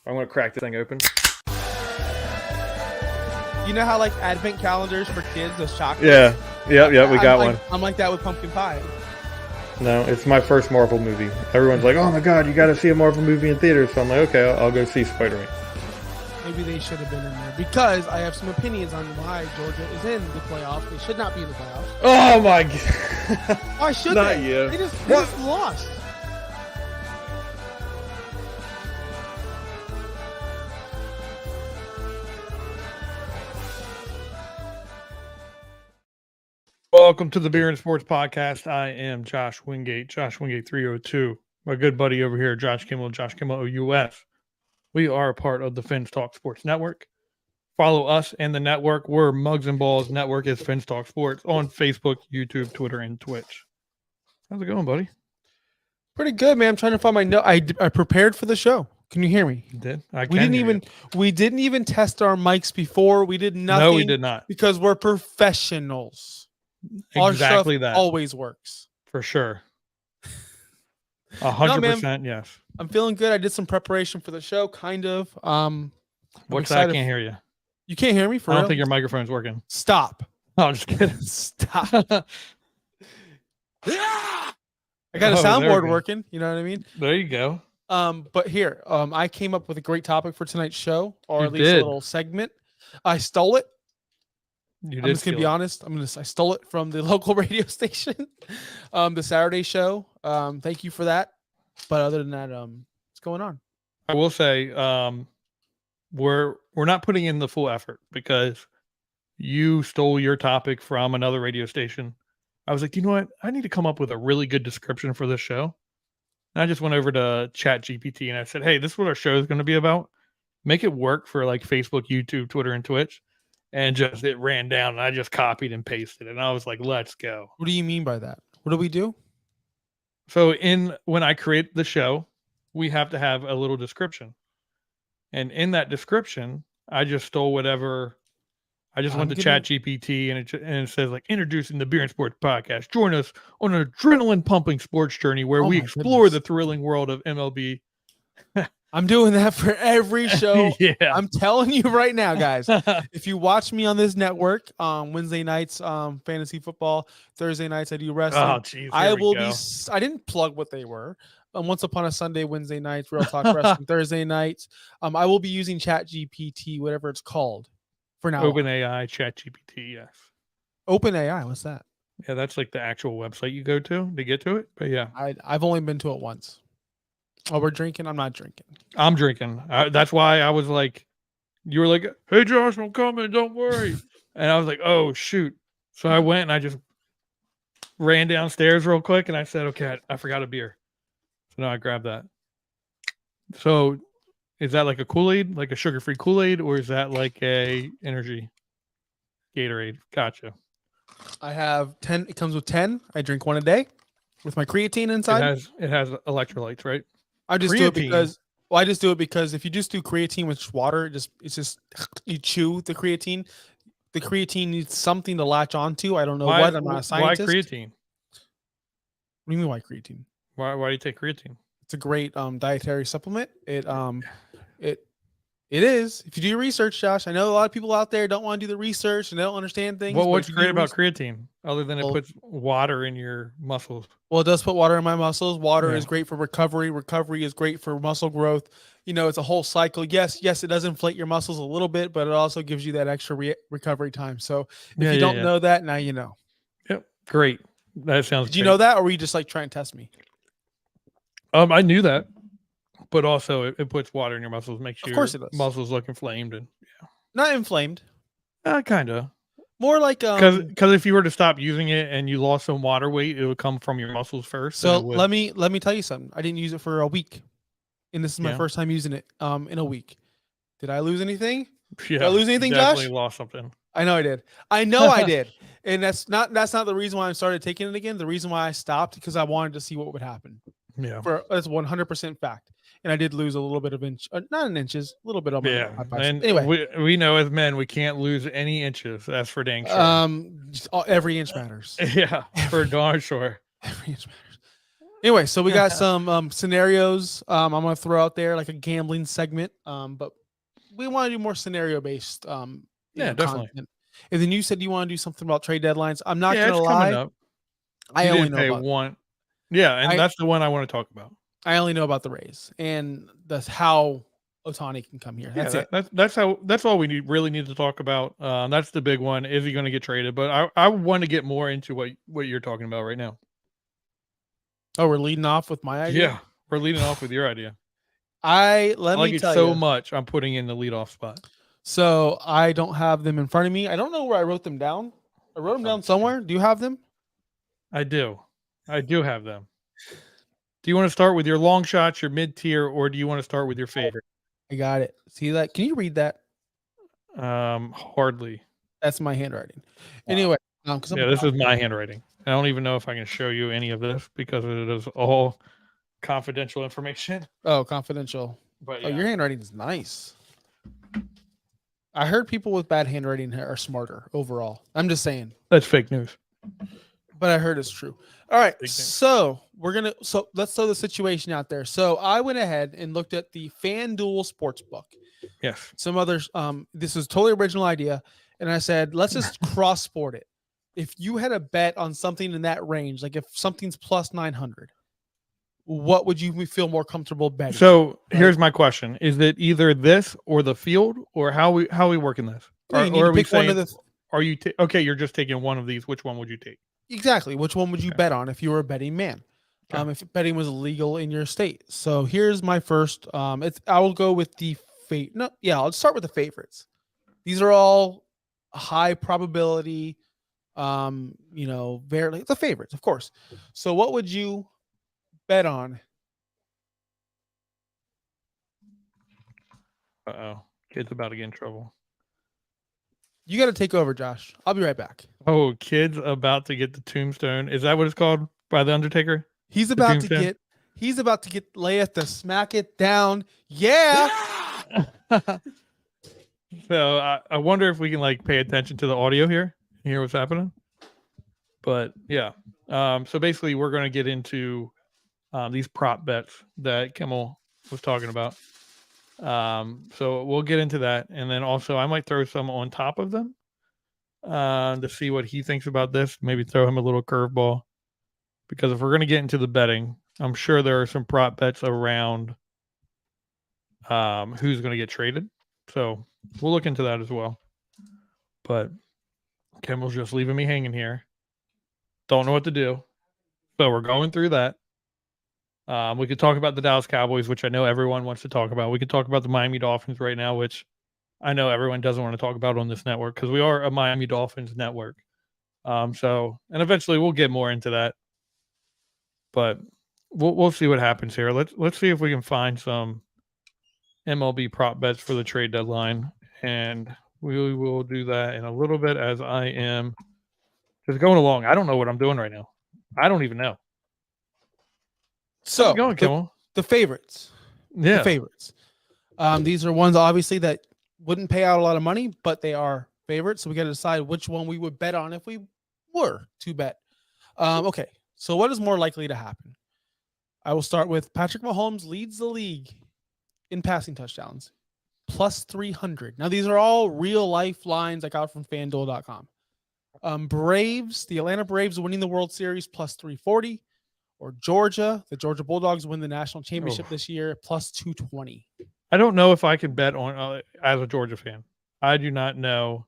I'm going to crack this thing open. You know how like advent calendars for kids, those chocolate? Yeah. Yeah, we got one. I'm like that with pumpkin pie. No, it's my first Marvel movie. Everyone's like, oh my God, you got to see a Marvel movie in theaters. So I'm like, okay, I'll go see Spider-Man. Maybe they should have been in there because I have some opinions on why Georgia is in the playoffs. They should not be in the playoffs. Oh my God. Why should Not they? you. They just lost. Welcome to the Beer and Sports Podcast. I am Josh Wingate, Josh Wingate 302. My good buddy over here, Josh Kimmel, Josh Kimmel OUS. We are a part of the Fins Talk Sports Network. Follow us and the network. We're Mugs and Balls. Network is Fins Talk Sports on Facebook, YouTube, Twitter, and Twitch. How's it going, buddy? Pretty good, man. I'm trying to find my note. I prepared for the show. Can you hear me? You did? We didn't even test our mics before. We did nothing. No, we did not. Because we're professionals. Exactly Our stuff that. always works. For sure. 100%, yes. I'm feeling good. I did some preparation for the show, kind of. What's that? I can't hear you. You can't hear me for I real? don't think your microphone's working. Stop. No, I'm just kidding. Stop. I got a soundboard working. You know what I mean? There you go. But here, I came up with a great topic for tonight's show, or at least did. a little segment. I stole it. You I'm did just gonna be honest. I stole it from the local radio station, the Saturday show. Thank you for that. But other than that, what's going on? I will say, we're not putting in the full effort because you stole your topic from another radio station. I was like, you know what? I need to come up with a really good description for this show. And I just went over to ChatGPT and I said, hey, this is what our show is going to be about. Make it work for like Facebook, YouTube, Twitter, and Twitch. And just it ran down and I just copied and pasted. And I was like, let's go. What do you mean by that? What do we do? So when I create the show, we have to have a little description. And in that description, I just stole whatever. I just went to ChatGPT and it says like introducing the Beer and Sports Podcast. Join us on an adrenaline pumping sports journey where we explore the thrilling world of MLB. I'm doing that for every show. Yeah. I'm telling you right now, guys. If you watch me on this network, Wednesday nights, fantasy football, Thursday nights, I do wrestling. Oh, geez, I will be. I didn't plug what they were. Once upon a Sunday, Wednesday nights, Real Talk Wrestling, Thursday nights. I will be using ChatGPT, whatever it's called, for now. OpenAI, ChatGPT, yes. OpenAI, what's that? Yeah, that's like the actual website you go to get to it. But yeah, I've only been to it once. Oh, we're drinking? I'm not drinking. I'm drinking. That's why I was like, you were like, hey, Josh, I'm coming. Don't worry. And I was like, oh, shoot. So I went and I just ran downstairs real quick and I said, okay, I forgot a beer. So now I grabbed that. So is that like a Kool-Aid, like a sugar-free Kool-Aid, or is that like a energy Gatorade? Gotcha. I have 10. It comes with 10. I drink one a day with my creatine inside. It has electrolytes, right? I just do it because if you just do creatine with water, it's just you chew the creatine. The creatine needs something to latch onto. I don't know what. I'm not a scientist. Why creatine? What do you mean why creatine? Why do you take creatine? It's a great dietary supplement. It is. If you do your research, Josh, I know a lot of people out there don't want to do the research and they don't understand things. Well, what's great about creatine other than it puts water in your muscles? Well, it does put water in my muscles. Water is great for recovery. Recovery is great for muscle growth. You know, it's a whole cycle. Yes, it does inflate your muscles a little bit, but it also gives you that extra recovery time. So if you don't know that, now you know. Yep. Great. That sounds Did you know that, or were you just like trying to test me? I knew that. But also, it puts water in your muscles, makes your muscles look inflamed, and not inflamed. Kind of. More like because if you were to stop using it and you lost some water weight, it would come from your muscles first. So let me tell you something. I didn't use it for a week, and this is my first time using it. In a week, did I lose anything? Yeah, did I lose anything, Josh? Definitely lost something. I know I did. I know I did, and that's not the reason why I started taking it again. The reason why I stopped because I wanted to see what would happen. Yeah, that's 100% fact. And I did lose a little bit of not in inches, a little bit of my and anyway, we know as men we can't lose any inches. That's for dang sure. Every inch matters. Yeah, for darn sure. Every inch matters. Anyway, so we got some scenarios. I'm gonna throw out there like a gambling segment. But we want to do more scenario based. Yeah, definitely. Content. And then you said you want to do something about trade deadlines. I'm not Yeah, gonna it's coming lie. up. I You only didn't know pay about. one. Yeah, and that's the one I want to talk about. I only know about the Rays, and that's how Ohtani can come here. That's it. That's all we really need to talk about. That's the big one. Is he going to get traded? But I want to get more into what you're talking about right now. Oh, we're leading off with my idea. Yeah, we're leading off with your idea. I like me it tell so you. much. I'm putting in the leadoff spot. So I don't have them in front of me. I don't know where I wrote them down. I wrote them down somewhere. Do you have them? I do. I do have them. Do you want to start with your long shots, your mid tier, or do you want to start with your favorite? I got it. See that? Can you read that? Hardly. That's my handwriting. Anyway, this is my handwriting. I don't even know if I can show you any of this because it is all confidential information. Oh, confidential. But your handwriting is nice. I heard people with bad handwriting are smarter overall. I'm just saying. That's fake news. But I heard it's true. All right. So let's throw the situation out there. So I went ahead and looked at the FanDuel Sportsbook. Yes. Some others. This is a totally original idea. And I said, let's just cross sport it. If you had a bet on something in that range, like if something's plus 900, what would you feel more comfortable betting? So here's my question: is it either this or the field, or how we working this? Or are we saying, one of the are you okay? You're just taking one of these. Which one would you take? Exactly. Which one would you bet on if you were a betting man? Okay. If betting was illegal in your state. So here's my first. I will go with the I'll start with the favorites. These are all high probability. Very the favorites, of course. So what would you bet on? Uh-oh. Kid's about to get in trouble. You got to take over, Josh. I'll be right back. Oh, kid's about to get the tombstone. Is that what it's called by the Undertaker? He's about to get Leia to smack it down. Yeah. So I wonder if we can pay attention to the audio here and hear what's happening. But yeah. So basically we're going to get into these prop bets that Kimmel was talking about. So we'll get into that, and then also I might throw some on top of them to see what he thinks about this. Maybe throw him a little curveball, because if we're going to get into the betting, I'm sure there are some prop bets around who's going to get traded. So we'll look into that as well. But Kimmel's just leaving me hanging here. Don't know what to do. So we're going through that. We could talk about the Dallas Cowboys, which I know everyone wants to talk about. We could talk about the Miami Dolphins right now, which I know everyone doesn't want to talk about on this network because we are a Miami Dolphins network. And eventually we'll get more into that. But we'll see what happens here. Let's see if we can find some MLB prop bets for the trade deadline, and we will do that in a little bit as I am just going along. I don't know what I'm doing right now. I don't even know. So going, Kimmel? The favorites. Yeah. The favorites. These are ones obviously that wouldn't pay out a lot of money, but they are favorites. So we got to decide which one we would bet on if we were to bet. Okay. So what is more likely to happen? I will start with Patrick Mahomes leads the league in passing touchdowns, plus 300. Now these are all real life lines I got from FanDuel.com. The Atlanta Braves winning the World Series, plus 340. Or the Georgia Bulldogs win the national championship this year, plus 220. I don't know if I can bet on as a Georgia fan. I do not know.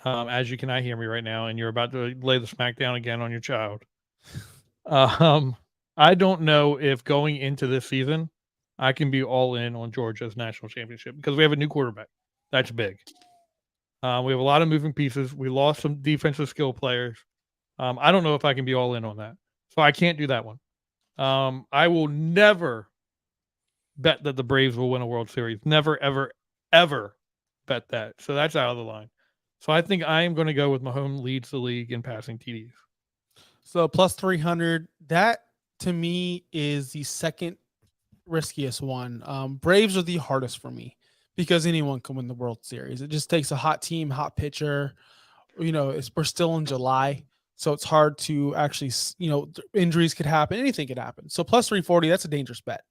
As you cannot hear me right now, and you're about to lay the smack down again on your child. I don't know if going into this season, I can be all in on Georgia's national championship because we have a new quarterback. That's big. We have a lot of moving pieces. We lost some defensive skill players. I don't know if I can be all in on that. So I can't do that one. I will never bet that the Braves will win a World Series. Never, ever, ever bet that. So that's out of the line. So I think I am going to go with Mahomes leads the league in passing TDs. So plus 300. That to me is the second riskiest one. Braves are the hardest for me because anyone can win the World Series. It just takes a hot team, hot pitcher. We're still in July. So it's hard to actually, injuries could happen. Anything could happen. So plus 340, that's a dangerous bet.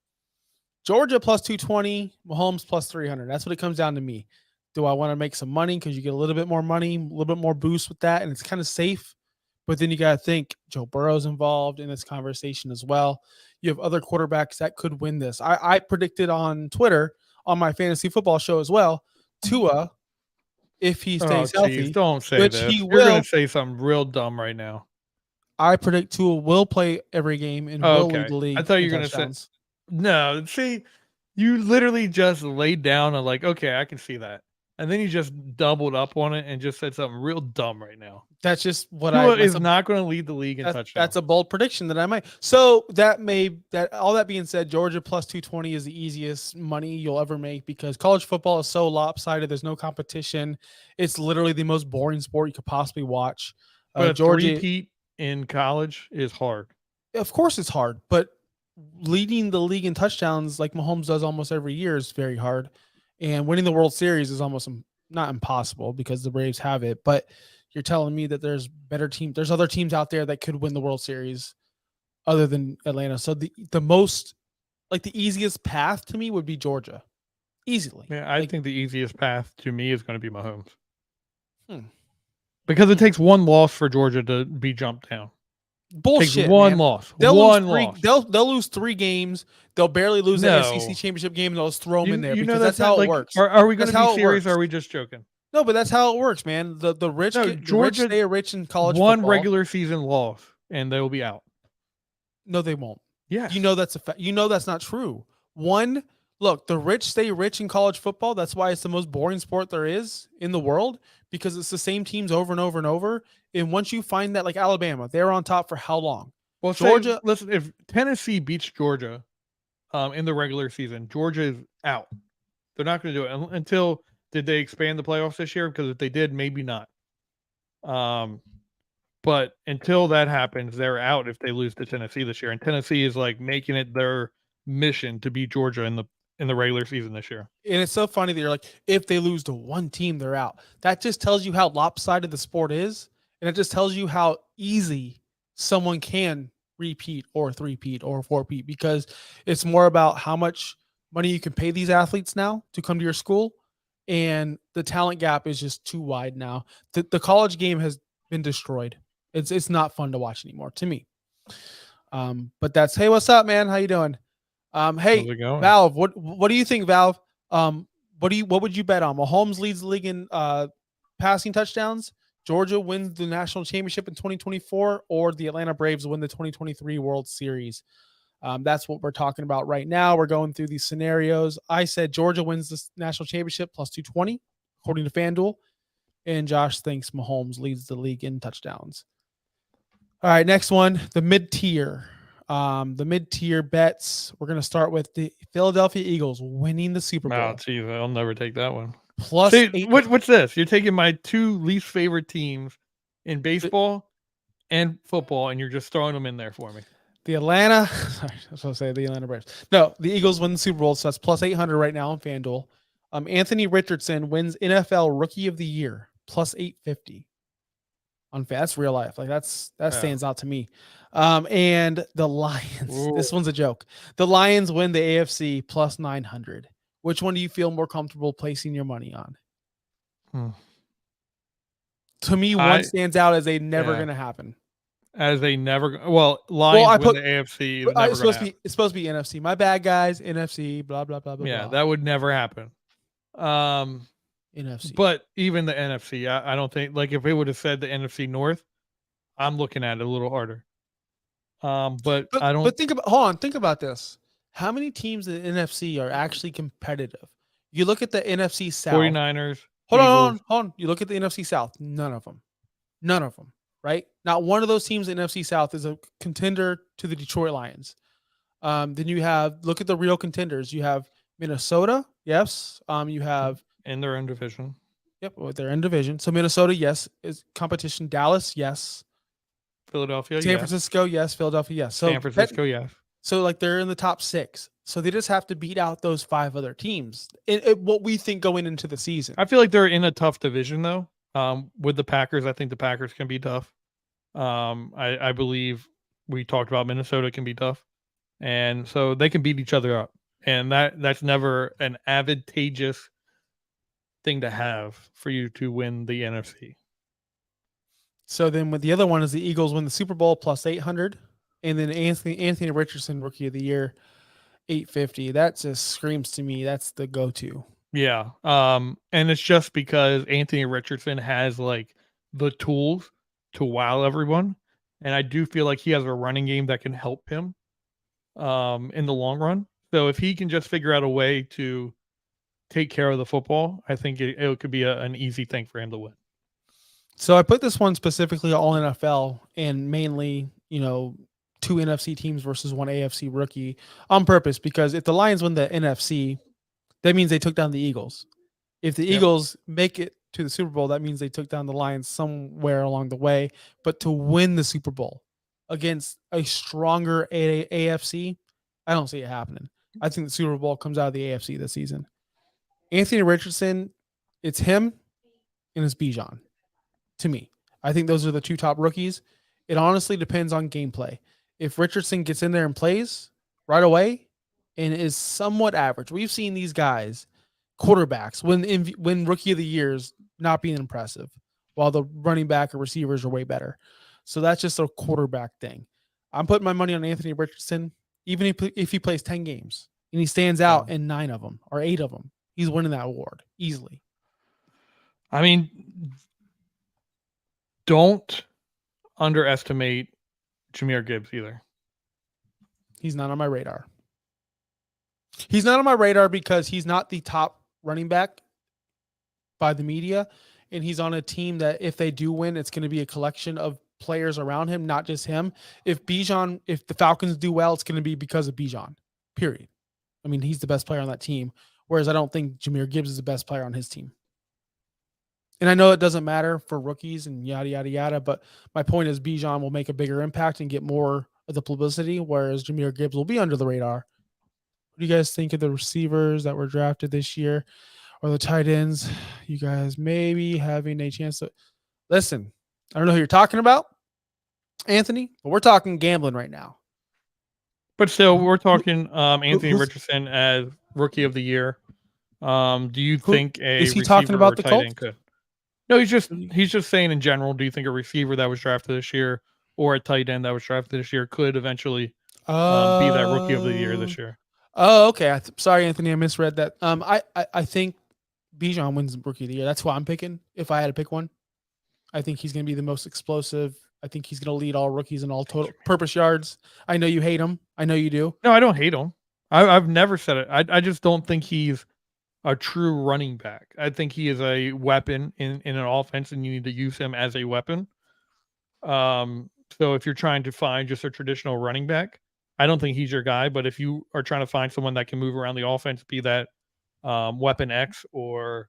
Georgia plus 220, Mahomes plus 300. That's what it comes down to me. Do I want to make some money because you get a little bit more money, a little bit more boost with that, and it's kind of safe. But then you got to think Joe Burrow's involved in this conversation as well. You have other quarterbacks that could win this. I predicted on Twitter on my fantasy football show as well, Tua, if he stays healthy, don't say which this. he You're will. going to say something real dumb right now. I predict Tua will play every game and will lead the league. I thought you were going to say no. See, you literally just laid down and like, okay, I can see that, and then you just doubled up on it and just said something real dumb right now. That's just what Tua is not going to lead the league in touchdowns. That's a bold prediction that I might. So all that being said, Georgia plus 220 is the easiest money you'll ever make because college football is so lopsided. There's no competition. It's literally the most boring sport you could possibly watch. But Georgia three-peat in college is hard. Of course it's hard, but leading the league in touchdowns like Mahomes does almost every year is very hard. And winning the World Series is almost not impossible because the Braves have it, but you're telling me that there's other teams out there that could win the World Series other than Atlanta. So the most, like the easiest path to me would be Georgia. Easily. Yeah, I think the easiest path to me is going to be Mahomes. Because it takes one loss for Georgia to be jumped down. Bullshit. Takes one loss. They'll lose 3 games. They'll barely lose the SEC championship game and they'll just throw them in there because that's how it works. Are we going to be serious or are we just joking? No, but that's how it works, man. The rich stay rich in college football. One regular season loss and they will be out. No, they won't. Yeah. That's a fact. That's not true. Look, the rich stay rich in college football. That's why it's the most boring sport there is in the world because it's the same teams over and over and over. And once you find that, like Alabama, they're on top for how long? Well, Georgia. Listen, if Tennessee beats Georgia in the regular season, Georgia is out. They're not going to do it until. Did they expand the playoffs this year? Because if they did, maybe not. But until that happens, they're out if they lose to Tennessee this year. And Tennessee is like making it their mission to beat Georgia in the regular season this year. And it's so funny that you're like, if they lose to one team, they're out. That just tells you how lopsided the sport is. And it just tells you how easy someone can repeat or three-peat or four-peat because it's more about how much money you can pay these athletes now to come to your school. And the talent gap is just too wide now. The college game has been destroyed. It's not fun to watch anymore to me. But that's, hey, what's up, man? How you doing? Hey, Valve, what do you think, Valve? What would you bet on? Mahomes leads the league in passing touchdowns. Georgia wins the national championship in 2024, or the Atlanta Braves win the 2023 World Series. That's what we're talking about right now. We're going through these scenarios. I said Georgia wins the national championship plus 220, according to FanDuel. And Josh thinks Mahomes leads the league in touchdowns. All right, next one, the mid-tier. The mid-tier bets. We're going to start with the Philadelphia Eagles winning the Super Bowl. Oh, geez, I'll never take that one. Plus, what's this? You're taking my 2 least favorite teams in baseball and football, and you're just throwing them in there for me. The Atlanta, sorry, I was going to say the Atlanta Braves. No, the Eagles win the Super Bowl, so that's plus 800 right now on FanDuel. Anthony Richardson wins NFL Rookie of the Year, plus 850. That's real life. Like that stands out to me. And the Lions, this one's a joke. The Lions win the AFC plus 900. Which one do you feel more comfortable placing your money on? To me, one stands out as never going to happen. As they never, Lions win the AFC. It's supposed to be NFC. My bad, guys. NFC. Blah blah blah blah. Yeah, that would never happen. NFC. But even the NFC, I don't think, like, if it would have said the NFC North, I'm looking at it a little harder. But I don't. But think about this. How many teams in the NFC are actually competitive? You look at the NFC South. 49ers. Hold on. You look at the NFC South. None of them. Right? Not one of those teams in the NFC South is a contender to the Detroit Lions. Then you look at the real contenders. You have Minnesota. Yes. You have. In their own division. Yep. They're in division. So Minnesota, yes, is competition. Dallas, yes. Philadelphia, San Francisco, yes. Philadelphia, yes. So San Francisco, yes. So like they're in the top 6. So they just have to beat out those 5 other teams. What we think going into the season. I feel like they're in a tough division though. With the Packers, I think the Packers can be tough. I believe we talked about Minnesota can be tough, and so they can beat each other up, and that's never an advantageous thing to have for you to win the NFC. So then with the other one is the Eagles win the Super Bowl plus 800, and then Anthony Richardson Rookie of the Year 850. That just screams to me that's the go-to. Yeah. And it's just because Anthony Richardson has like the tools to wow everyone. And I do feel like he has a running game that can help him in the long run. So if he can just figure out a way to take care of the football, I think it could be an easy thing for him to win. So I put this one specifically all NFL and mainly, two NFC teams versus one AFC rookie on purpose, because if the Lions win the NFC, that means they took down the Eagles. If the Eagles make it to the Super Bowl, that means they took down the Lions somewhere along the way. But to win the Super Bowl against a stronger AFC, I don't see it happening. I think the Super Bowl comes out of the AFC this season. Anthony Richardson, it's him and it's Bijan. To me, I think those are the two top rookies. It honestly depends on gameplay. If Richardson gets in there and plays right away and is somewhat average, we've seen these guys, quarterbacks, win Rookie of the Years not being impressive, while the running back or receivers are way better. So that's just a quarterback thing. I'm putting my money on Anthony Richardson, even if he plays 10 games and he stands out in 9 of them or 8 of them, he's winning that award easily. I mean, don't underestimate Jahmyr Gibbs either. He's not on my radar. He's not on my radar because he's not the top running back by the media, and he's on a team that if they do win, it's going to be a collection of players around him, not just him. If the Falcons do well, it's going to be because of Bijan, period. I mean, he's the best player on that team, whereas I don't think Jahmyr Gibbs is the best player on his team. And I know it doesn't matter for rookies and yada, yada, yada, but my point is Bijan will make a bigger impact and get more of the publicity, whereas Jahmyr Gibbs will be under the radar. What do you guys think of the receivers that were drafted this year or the tight ends? You guys maybe having a chance to listen. I don't know who you're talking about, Anthony, but we're talking gambling right now. But still, we're talking Anthony Richardson as Rookie of the Year. Do you think is he talking about the Colts? Could? No, he's just saying in general. Do you think a receiver that was drafted this year or a tight end that was drafted this year could eventually be that Rookie of the Year this year? Oh, okay. Sorry, Anthony, I misread that. I think Bijan wins Rookie of the Year. That's who I'm picking. If I had to pick one, I think he's going to be the most explosive. I think he's going to lead all rookies in all total purpose yards. I know you hate him. I know you do. No, I don't hate him. I've never said it. I just don't think he's a true running back. I think he is a weapon in an offense, and you need to use him as a weapon. So if you're trying to find just a traditional running back, I don't think he's your guy. But if you are trying to find someone that can move around the offense, be that weapon X or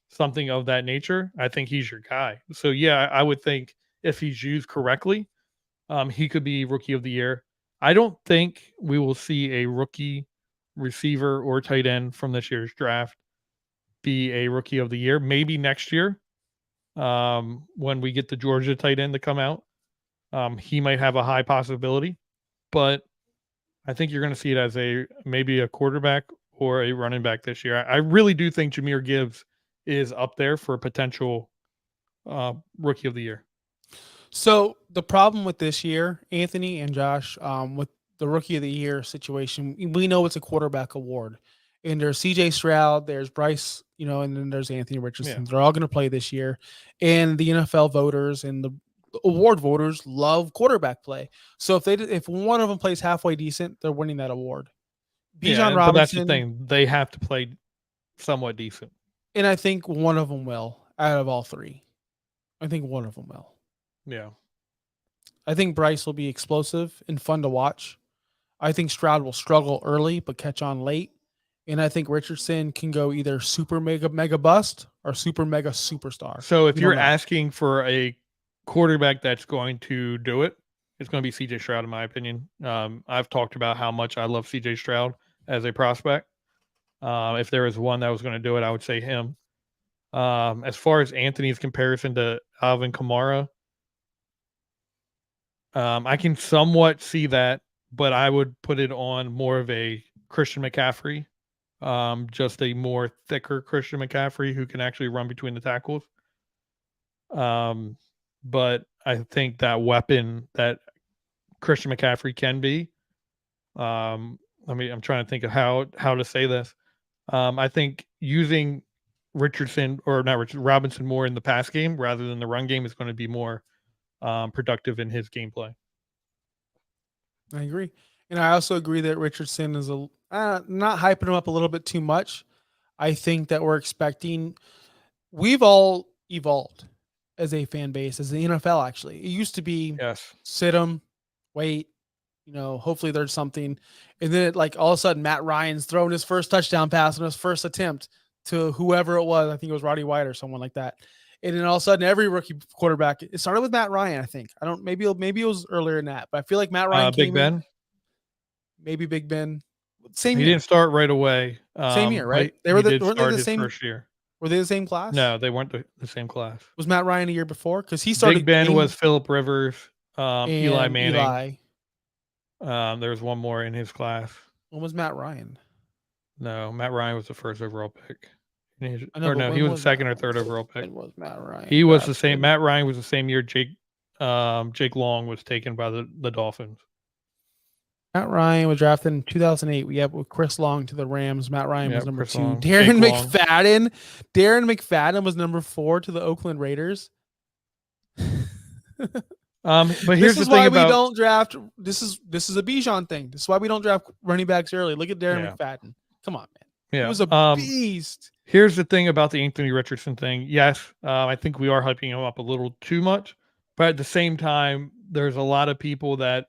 something of that nature, I think he's your guy. So yeah, I would think if he's used correctly, he could be Rookie of the Year. I don't think we will see a rookie receiver or tight end from this year's draft be a Rookie of the Year. Maybe next year, when we get the Georgia tight end to come out, he might have a high possibility. But I think you're going to see it as maybe a quarterback or a running back this year. I really do think Jahmyr Gibbs is up there for a potential Rookie of the Year. So the problem with this year, Anthony and Josh, with the Rookie of the Year situation, we know it's a quarterback award. And there's CJ Stroud, there's Bryce, and then there's Anthony Richardson. Yeah. They're all going to play this year. And the NFL voters and the award voters love quarterback play. So if one of them plays halfway decent, they're winning that award. Bijan Robinson, but that's the thing. They have to play somewhat decent. And I think one of them will out of all three. I think one of them will. Yeah. I think Bryce will be explosive and fun to watch. I think Stroud will struggle early but catch on late. And I think Richardson can go either super mega bust or super mega superstar. So if you're asking for a quarterback that's going to do it, it's going to be CJ Stroud, in my opinion. I've talked about how much I love CJ Stroud as a prospect. If there was one that was going to do it, I would say him. As far as Anthony's comparison to Alvin Kamara, I can somewhat see that, but I would put it on more of a Christian McCaffrey, just a more thicker Christian McCaffrey who can actually run between the tackles. But I think that weapon that Christian McCaffrey can be, I'm trying to think of how to say this. I think using Robinson more in the pass game rather than the run game is going to be more productive in his gameplay. I agree. And I also agree that Richardson is not hyping him up a little bit too much. I think that we've all evolved as a fan base, as the NFL actually. It used to be sit him, wait, hopefully there's something. And then all of a sudden Matt Ryan's throwing his first touchdown pass on his first attempt to whoever it was. I think it was Roddy White or someone like that. And then all of a sudden, every rookie quarterback, it started with Matt Ryan, I think. Maybe it was earlier than that, but I feel like Matt Ryan Big Ben? Maybe Big Ben. Same year. He didn't start right away. Same year, right? Weren't they the same first year? Were they the same class? No, they weren't the same class. Was Matt Ryan a year before? Because he started. Big Ben was Phillip Rivers, Eli Manning. Eli. There was one more in his class. When was Matt Ryan? No, Matt Ryan was the first overall pick. He was the second or third overall pick. When was Matt Ryan? He was the same. Matt Ryan was the same year Jake Long was taken by the Dolphins. Matt Ryan was drafted in 2008. We have with Chris Long to the Rams. Matt Ryan was number 2. Long. Darren McFadden was number 4 to the Oakland Raiders. But here's the thing about we don't draft. This is a Bijan thing. This is why we don't draft running backs early. Look at Darren McFadden. Come on, man. Yeah. He was a beast. Here's the thing about the Anthony Richardson thing. Yes, I think we are hyping him up a little too much, but at the same time, there's a lot of people that,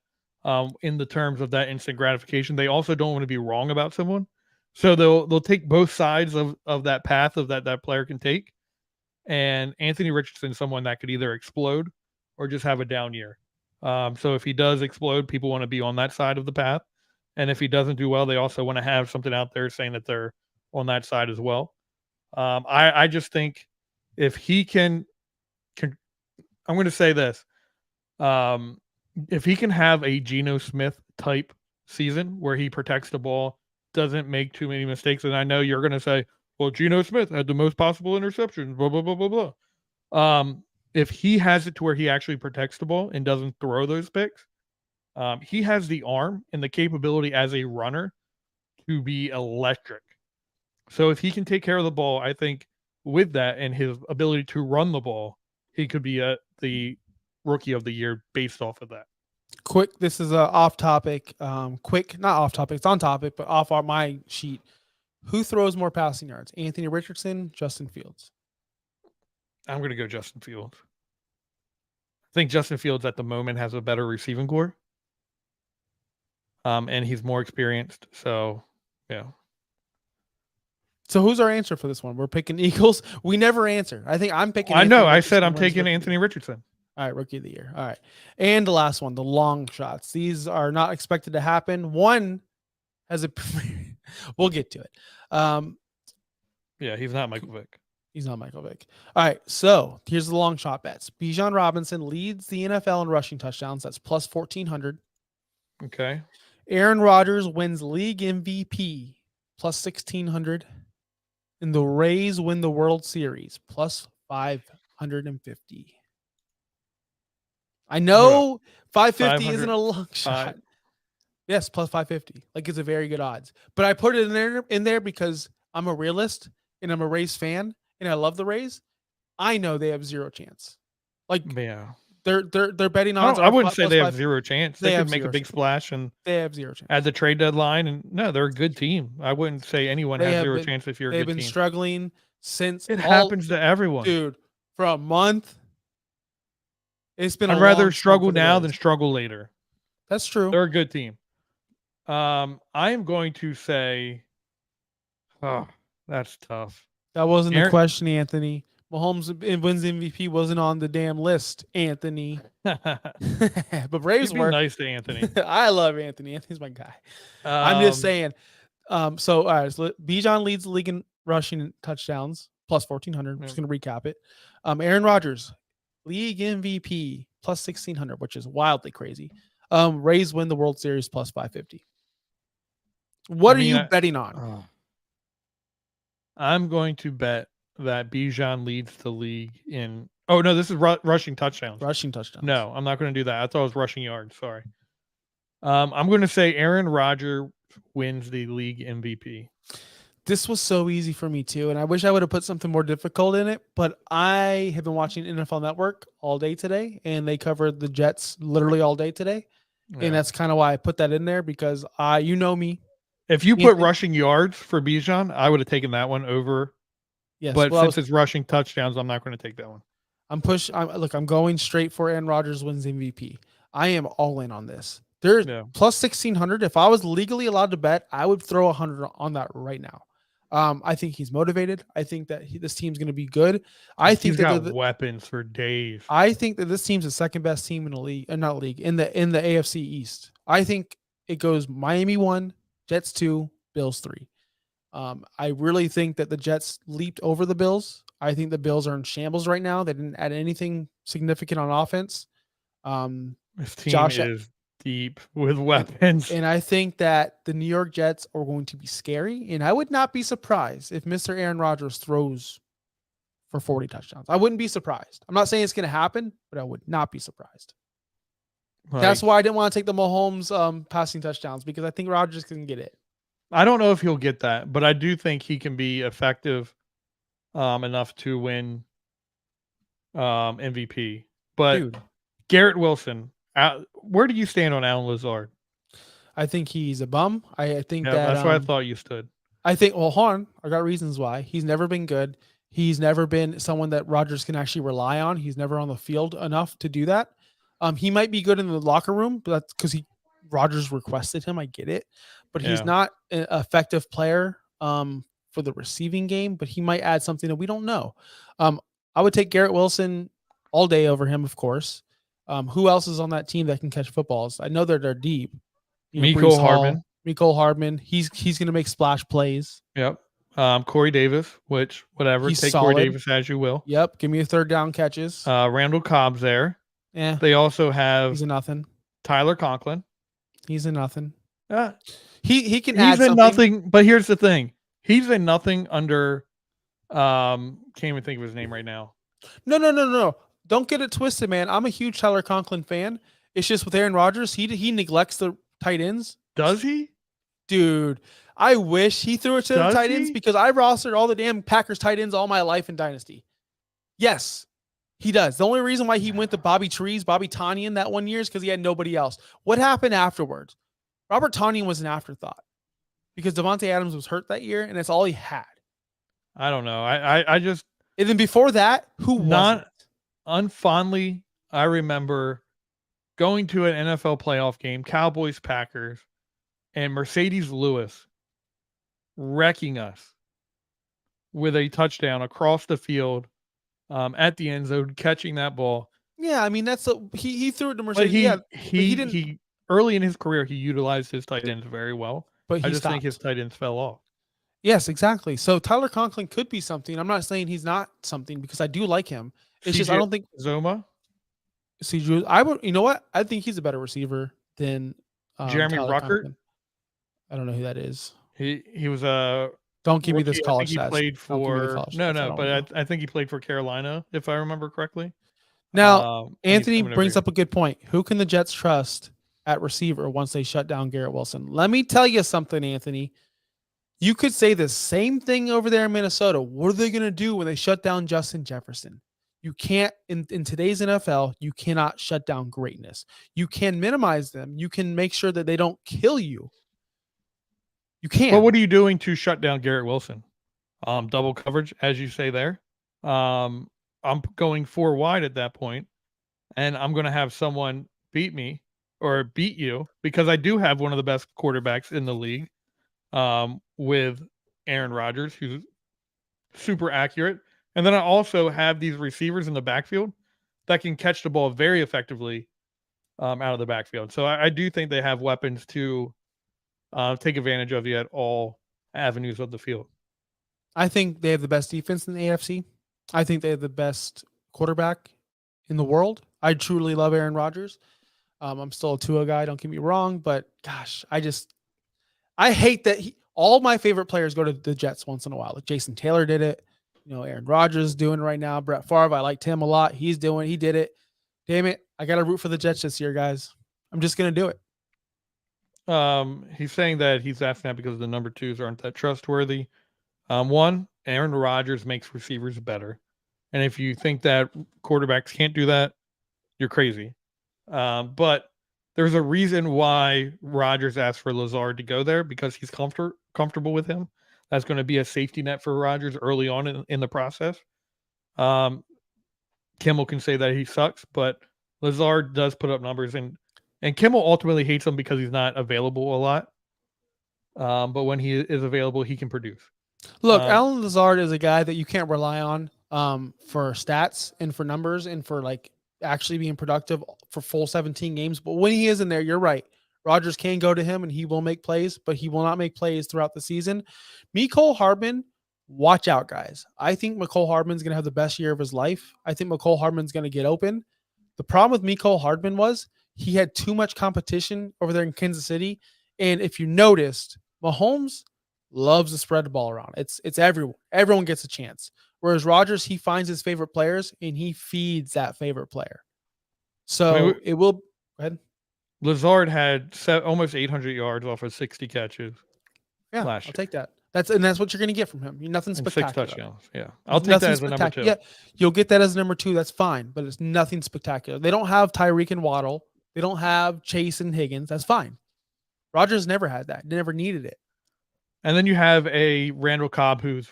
in the terms of that instant gratification, they also don't want to be wrong about someone, so they'll take both sides of that path of that player can take. And Anthony Richardson is someone that could either explode or just have a down year. So if he does explode, people want to be on that side of the path, and if he doesn't do well, they also want to have something out there saying that they're on that side as well. I just think if he can I'm going to say this. If he can have a Geno Smith type season where he protects the ball, doesn't make too many mistakes, and I know you're going to say, well, Geno Smith had the most possible interceptions, blah, blah, blah, blah, blah. If he has it to where he actually protects the ball and doesn't throw those picks, he has the arm and the capability as a runner to be electric. So if he can take care of the ball, I think with that and his ability to run the ball, he could be the rookie of the year based off of that. Quick, this is off topic. Quick, not off topic. It's on topic, but off my sheet. Who throws more passing yards? Anthony Richardson, Justin Fields? I'm going to go Justin Fields. I think Justin Fields at the moment has a better receiving core. And he's more experienced. So, yeah. So who's our answer for this one? We're picking Eagles. We never answer. I think I'm picking. I know. I said I'm taking Anthony Richardson. All right, rookie of the year. All right. And the last one, the long shots. These are not expected to happen. One has a we'll get to it. Yeah, he's not Michael Vick. He's not Michael Vick. All right, so here's the long shot bets. Bijan Robinson leads the NFL in rushing touchdowns. That's plus 1,400. Okay. Aaron Rodgers wins league MVP, plus 1,600. And the Rays win the World Series, plus 550. I know 550 isn't a long shot. Yes, plus 550. Like, it's a very good odds. But I put it in there because I'm a realist and I'm a Rays fan and I love the Rays. I know they have zero chance. Like, yeah, their betting odds. I wouldn't say they have zero chance. They could make a big chance. splash and they have zero chance at the trade deadline. And no, they're a good team. I wouldn't say anyone has zero chance if you're a good team. They've been struggling since it happens to everyone, dude. For a month, it's been. I'd rather struggle now than struggle later. That's true. They're a good team. I am going to say, oh, that's tough. That wasn't the question, Anthony. Mahomes wins MVP wasn't on the damn list, Anthony. But Braves were nice to Anthony. I love Anthony. Anthony's my guy. I'm just saying. So, all right. So Bijan leads the league in rushing touchdowns, plus 1,400. I'm just going to recap it. Aaron Rodgers, league MVP, plus 1,600, which is wildly crazy. Rays win the World Series plus 550. What are you betting on? I'm going to bet that Bijan leads the league in. Oh no, this is rushing touchdowns. Rushing touchdowns. No, I'm not going to do that. I thought it was rushing yards. Sorry. I'm going to say Aaron Rodgers wins the league MVP. This was so easy for me too, and I wish I would have put something more difficult in it, but I have been watching NFL Network all day today, and they covered the Jets literally all day today, and that's kind of why I put that in there, because you know me. If you put rushing yards for Bijan, I would have taken that one over. Yes, but since it's rushing touchdowns, I'm not going to take that one. I'm going straight for Aaron Rodgers wins MVP. I am all in on this. There's plus 1,600. If I was legally allowed to bet, I would throw 100 on that right now. I think he's motivated. I think that this team's going to be good. I think he's got weapons for days. I think that this team's the second best team in the league, in the AFC East. I think it goes Miami 1, Jets 2, Bills 3. I really think that the Jets leaped over the Bills. I think the Bills are in shambles right now. They didn't add anything significant on offense. This team is deep with weapons. And I think that the New York Jets are going to be scary. And I would not be surprised if Mr. Aaron Rodgers throws for 40 touchdowns. I wouldn't be surprised. I'm not saying it's going to happen, but I would not be surprised. That's why I didn't want to take the Mahomes passing touchdowns, because I think Rodgers can get it. I don't know if he'll get that, but I do think he can be effective enough to win MVP. But Dude. Garrett Wilson, where do you stand on Alan Lazard? I think he's a bum. I think that's why I thought you stood. I think, hold on, I got reasons why. He's never been good. He's never been someone that Rodgers can actually rely on. He's never on the field enough to do that. He might be good in the locker room, but that's because Rodgers requested him. I get it, but he's not an effective player for the receiving game. But he might add something that we don't know. I would take Garrett Wilson all day over him, of course. Who else is on that team that can catch footballs? I know they're deep. Mecole Hardman. He's going to make splash plays. Yep. Corey Davis, whatever. He's take solid. Corey Davis as you will. Yep. Give me a third down catches. Randall Cobb's there. Yeah. They also have he's a nothing. Tyler Conklin. He's a nothing. He can add something. Nothing, but here's the thing. He's a nothing under can't even think of his name right now. No. Don't get it twisted, man. I'm a huge Tyler Conklin fan. It's just with Aaron Rodgers, he neglects the tight ends. Does he? Dude, I wish he threw it to the tight ends, because I rostered all the damn Packers tight ends all my life in Dynasty. Yes, he does. The only reason why he went to Bobby Tonyan that 1 year is because he had nobody else. What happened afterwards? Robert Tonyan was an afterthought because Devontae Adams was hurt that year, and that's all he had. I don't know. I just... And then before that, who wasn't? Unfondly, I remember going to an NFL playoff game, Cowboys-Packers, and Mercedes Lewis wrecking us with a touchdown across the field at the end zone, catching that ball. Yeah, I mean, he threw it to Mercedes. He didn't. Early in his career, he utilized his tight ends very well. But I just think his tight ends fell off. Yes, exactly. So Tyler Conklin could be something. I'm not saying he's not something, because I do like him. It's just I don't think Zoma. I would. You know what? I think he's a better receiver than Jeremy Tyler Ruckert. Conklin. I don't know who that is. He was a. Don't give me this college stats. He played for but I think he played for Carolina, if I remember correctly. Now, Anthony brings up a good point. Who can the Jets trust at receiver once they shut down Garrett Wilson? Let me tell you something, Anthony. You could say the same thing over there in Minnesota. What are they going to do when they shut down Justin Jefferson? You can't, in today's NFL, you cannot shut down greatness. You can minimize them. You can make sure that they don't kill you. You can't. But what are you doing to shut down Garrett Wilson? Double coverage, as you say there. I'm going 4 wide at that point, and I'm going to have someone beat me or beat you, because I do have one of the best quarterbacks in the league with Aaron Rodgers, who's super accurate. And then I also have these receivers in the backfield that can catch the ball very effectively out of the backfield. So I do think they have weapons to take advantage of you at all avenues of the field. I think they have the best defense in the AFC. I think they have the best quarterback in the world. I truly love Aaron Rodgers. I'm still a Tua guy. Don't get me wrong, but gosh, I hate that all my favorite players go to the Jets once in a while. Like Jason Taylor did it. Aaron Rodgers is doing it right now. Brett Favre, I liked him a lot. He did it. Damn it. I got to root for the Jets this year, guys. I'm just going to do it. He's saying that he's asking that because the number 2s aren't that trustworthy. One, Aaron Rodgers makes receivers better. And if you think that quarterbacks can't do that, you're crazy. But there's a reason why Rodgers asked for Lazard to go there, because he's comfortable with him. That's going to be a safety net for Rodgers early on in the process. Kimmel can say that he sucks, but Lazard does put up numbers, and Kimmel ultimately hates him because he's not available a lot. But when he is available, he can produce. Look, Alan Lazard is a guy that you can't rely on for stats and for numbers and for like actually being productive for full 17 games. But when he is in there, you're right. Rodgers can go to him and he will make plays, but he will not make plays throughout the season. Mecole Hardman, watch out, guys. I think Mecole Hardman's going to have the best year of his life. I think Mecole Hardman's going to get open. The problem with Mecole Hardman was he had too much competition over there in Kansas City. And if you noticed, Mahomes loves to spread the ball around. It's everyone. Everyone gets a chance. Whereas Rodgers, he finds his favorite players and he feeds that favorite player. So it will. Go ahead. Lazard had almost 800 yards off of 60 catches. Yeah, last I'll year. take that. That's what you're going to get from him. Nothing spectacular. 6 touchdowns. Yeah, I'll take that as a number 2. Yeah, you'll get that as a number 2. That's fine, but it's nothing spectacular. They don't have Tyreek and Waddle. They don't have Chase and Higgins. That's fine. Rodgers never had that. They never needed it. And then you have a Randall Cobb who's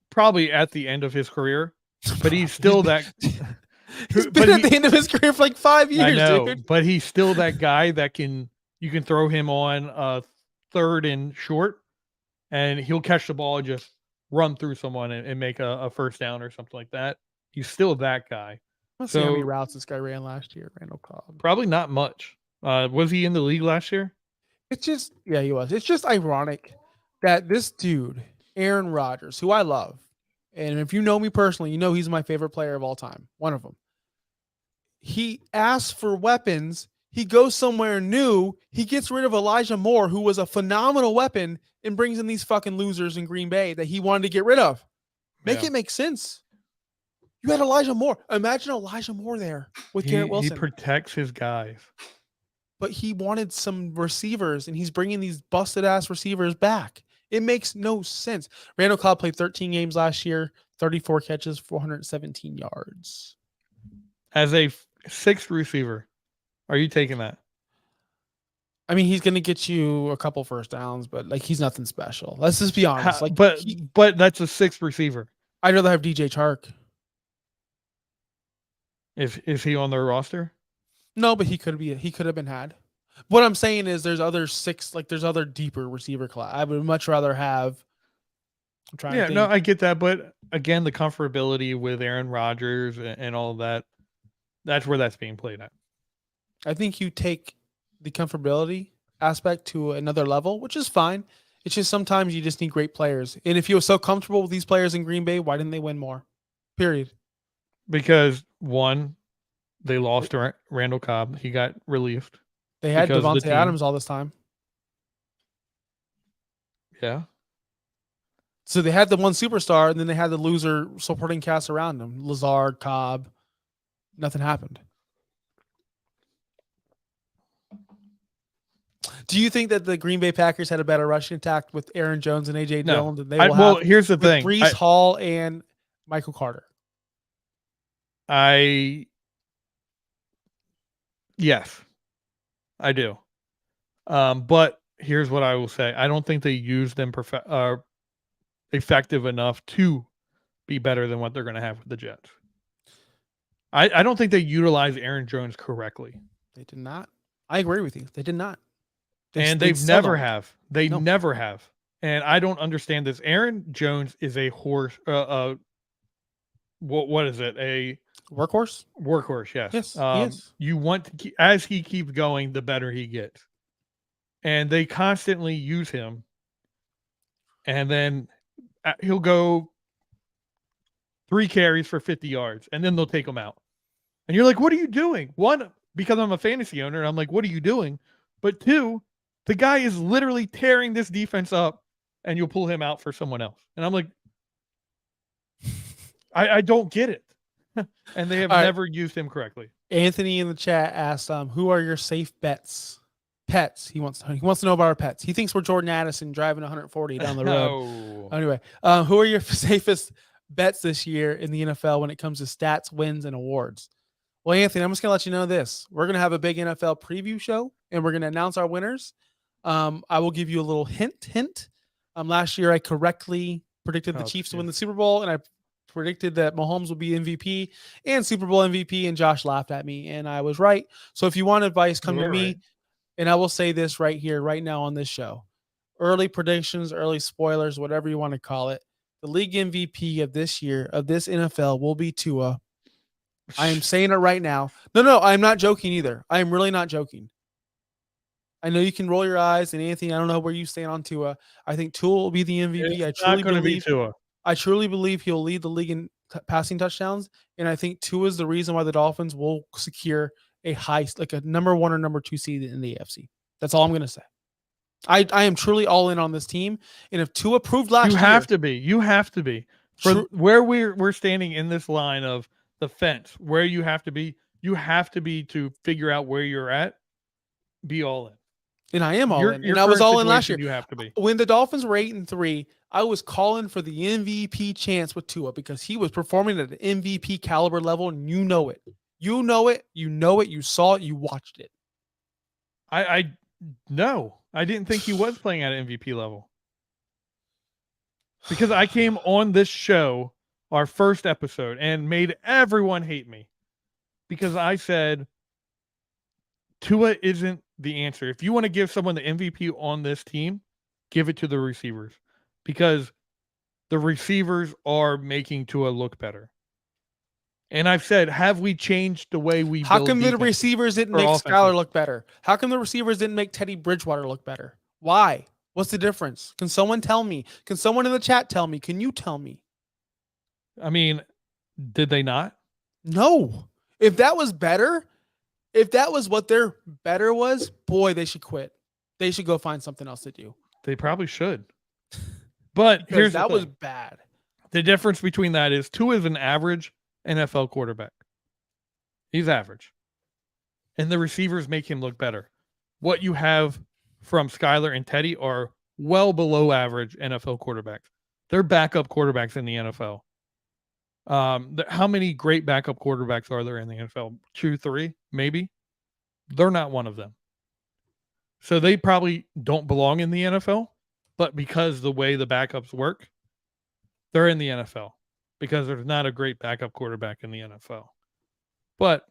probably at the end of his career, but he's still that. He's been at the end of his career for like 5 years, I know, dude. but he's still that guy that you can throw him on 3rd and short, and he'll catch the ball and just run through someone and make a first down or something like that. He's still that guy. Let's see how many routes this guy ran last year, Randall Cobb. Probably not much. Was he in the league last year? Yeah, he was. It's just ironic that this dude, Aaron Rodgers, who I love, and if you know me personally, you know he's my favorite player of all time. One of them. He asks for weapons. He goes somewhere new. He gets rid of Elijah Moore, who was a phenomenal weapon, and brings in these fucking losers in Green Bay that he wanted to get rid of. Make it make sense. You had Elijah Moore. Imagine Elijah Moore there with Garrett Wilson. He protects his guys. But he wanted some receivers, and he's bringing these busted-ass receivers back. It makes no sense. Randall Cobb played 13 games last year, 34 catches, 417 yards. As a 6th receiver, are you taking that? I mean, he's going to get you a couple first downs, but like he's nothing special. Let's just be honest. But that's a 6th receiver. I'd rather have DJ Chark. Is he on their roster? No, but he could have been had. What I'm saying is there's other deeper receiver class. I would much rather have. No, I get that, but again, the comfortability with Aaron Rodgers and all of that, that's where that's being played at. I think you take the comfortability aspect to another level, which is fine. It's just sometimes you just need great players. And if you were so comfortable with these players in Green Bay, why didn't they win more? Period. Because one, they lost to Randall Cobb. He got released. They had Devontae Adams all this time. Yeah. So they had the one superstar, and then they had the loser supporting cast around them. Lazard, Cobb. Nothing happened. Do you think that the Green Bay Packers had a better rushing attack with Aaron Jones and A.J. Dillon than they will have? Well, here's the thing. Breece Hall and Michael Carter. Yes, I do. But here's what I will say. I don't think they use them effective enough to be better than what they're going to have with the Jets. I don't think they utilize Aaron Jones correctly. They did not. I agree with you. They did not. They've never have. They never have. And I don't understand this. Aaron Jones is a horse. What is it? A workhorse? Workhorse, yes. Yes, yes. You want to as he keeps going, the better he gets. And they constantly use him. And then he'll go 3 carries for 50 yards, and then they'll take him out. And you're like, what are you doing? One, because I'm a fantasy owner, I'm like, what are you doing? But two, the guy is literally tearing this defense up, and you'll pull him out for someone else. And I'm like, I don't get it. And they have never used him correctly. Anthony in the chat asked, who are your safe bets? Pets. He wants to know about our pets. He thinks we're Jordan Addison driving 140 down the road. Anyway, who are your safest bets this year in the NFL when it comes to stats, wins, and awards? Well, Anthony, I'm just going to let you know this. We're going to have a big NFL preview show, and we're going to announce our winners. I will give you a little hint. Last year, I correctly predicted the Chiefs to win the Super Bowl, and I predicted that Mahomes would be MVP and Super Bowl MVP, and Josh laughed at me, and I was right. So if you want advice, come to me, and I will say this right here, right now on this show. Early predictions, early spoilers, whatever you want to call it. The league MVP of this year, of this NFL, will be Tua. I am saying it right now. No, I'm not joking either. I am really not joking. I know you can roll your eyes, and Anthony, I don't know where you stand on Tua. I think Tua will be the MVP. It's not going to be Tua. I truly believe he'll lead the league in passing touchdowns, and I think Tua is the reason why the Dolphins will secure a high, like a number 1 or number 2 seed in the AFC. That's all I'm going to say. I am truly all in on this team, and if Tua proved last year, you have to be for where we're standing in this line of the fence, where you have to be to figure out where you're at. Be all in. And I am all in. And I was all in last year. You have to be. When the Dolphins were 8-3, I was calling for the MVP chance with Tua because he was performing at an MVP caliber level, and you know it. You know it. You know it. You saw it. You watched it. No, I didn't think he was playing at an MVP level. Because I came on this show, our first episode, and made everyone hate me. Because I said, Tua isn't the answer. If you want to give someone the MVP on this team, give it to the receivers. Because the receivers are making Tua look better. And I've said, have we changed the way we How build come the defense receivers didn't make Skyler look better? How come the receivers didn't make Teddy Bridgewater look better? Why? What's the difference? Can someone tell me? Can someone in the chat tell me? Can you tell me? I mean, did they not? No. If that was better, if that was what their better was, boy, they should quit. They should go find something else to do. They probably should. But here's that was bad. The difference between that is Tua is an average NFL quarterback. He's average. And the receivers make him look better. What you have from Skyler and Teddy are well below average NFL quarterbacks. They're backup quarterbacks in the NFL. How many great backup quarterbacks are there in the NFL? 2, 3, maybe? They're not one of them. So they probably don't belong in the NFL, but because the way the backups work, they're in the NFL because there's not a great backup quarterback in the NFL. But